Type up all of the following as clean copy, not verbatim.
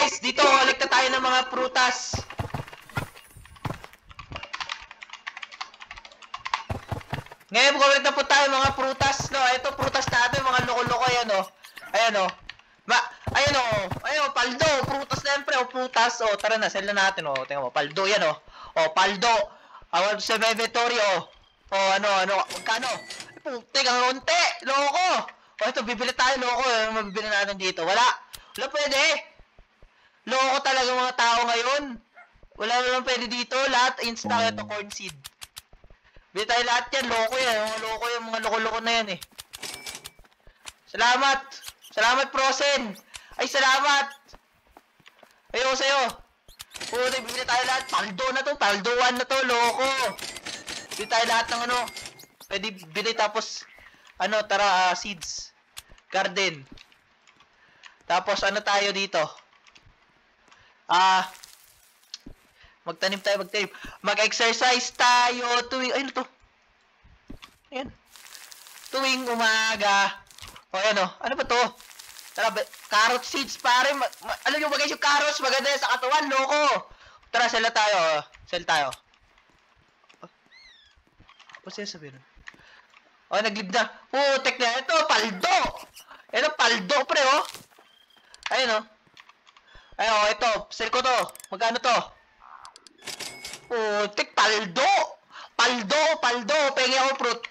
guys, dito collect na tayo ng mga prutas. Ngayon, collect na po tayo mga prutas, no? Ito, prutas natin, mga loko-loko yan, no? Ayan, no? Ayun, paldo, prutas na yan, pre, prutas. Tara na, sell na natin, tingnan mo, paldo yan, paldo. Awal sa inventory, magkano? Putik, ang unti, loko. Ito, bibili tayo, loko, mabibili natin dito. Wala pwede. Loko talaga mga tao ngayon. Wala naman pwede dito, lahat insta, ito, corn seed. Bili tayo lahat yan, loko yan, mga loko-loko na yan, Salamat, Prosen. Ay, salamat. Ayaw sa'yo. Puti, bibili tayo lahat. Paldo na to, paldo 1 na to, loko. Bili tayo lahat ng pwede bili tapos, tara, seeds. Garden. Tapos, tayo dito? Magtanim tayo. Mag-exercise tayo tuwing, ayun to. Ayan. Tuwing umaga. Ano ba to? Tara, carrot seeds, pare. Alam nyo ba guys, yung carrots, maganda sa katawan, loko. Tara, sell tayo. Sell tayo. Ano siya sabihin? Nag-leave na. Putek na. Ito, paldo. Ito, paldo, pre, Ayun, Ayun, ito. Sell ko to. Magkano to? Putek, paldo. Paldo. Pengi ako fruit.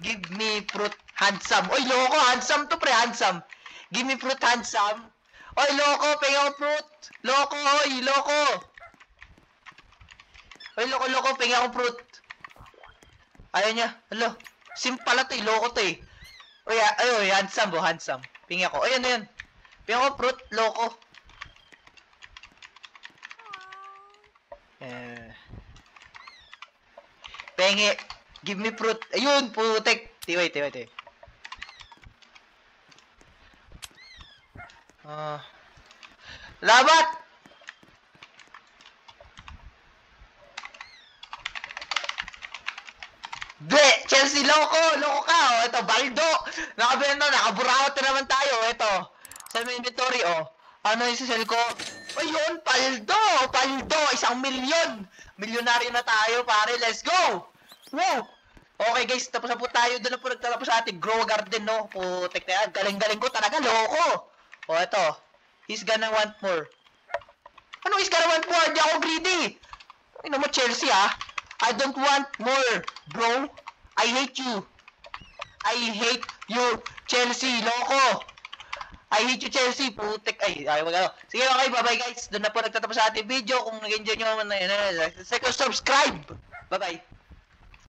Give me fruit. Handsome. Oy, loko. Handsome to, pre. Handsome. Give me fruit, handsome. Oy, loko. Pengi ako fruit. Loko. Oy, loko. Pengi ako fruit. Ayaw niya. Hello. Sim pala to, loko to, Oy, handsome, handsome. Pengi ako. Ayan. Pengi ako fruit, loko. Pengi. Give me fruit. Ayun, putek. Tiway. Labat! Chelsea, loko ka, ito, baldo. Nakabenta, nakaburawat na naman tayo, ito. Sa inventory, Ano yung sisel ko? Ayun, paldo, 1 milyon. Milyonaryo na tayo, pare, let's go! Wow! Okay guys, tapos na po tayo. Doon na po nagtatapos sa ating grow garden, no? Putek na yan. Galing ko talaga, loko. Ito. He's gonna want more. Ano he's gonna want more? Hindi ako greedy. Ay naman, Chelsea, I don't want more, bro. I hate you. I hate you, Chelsea, loko. I hate you, Chelsea. Putek. Sige, okay, bye-bye guys. Doon na po nagtatapos sa ating video. Kung nag-enjoy nyo naman na yun, subscribe. Bye-bye.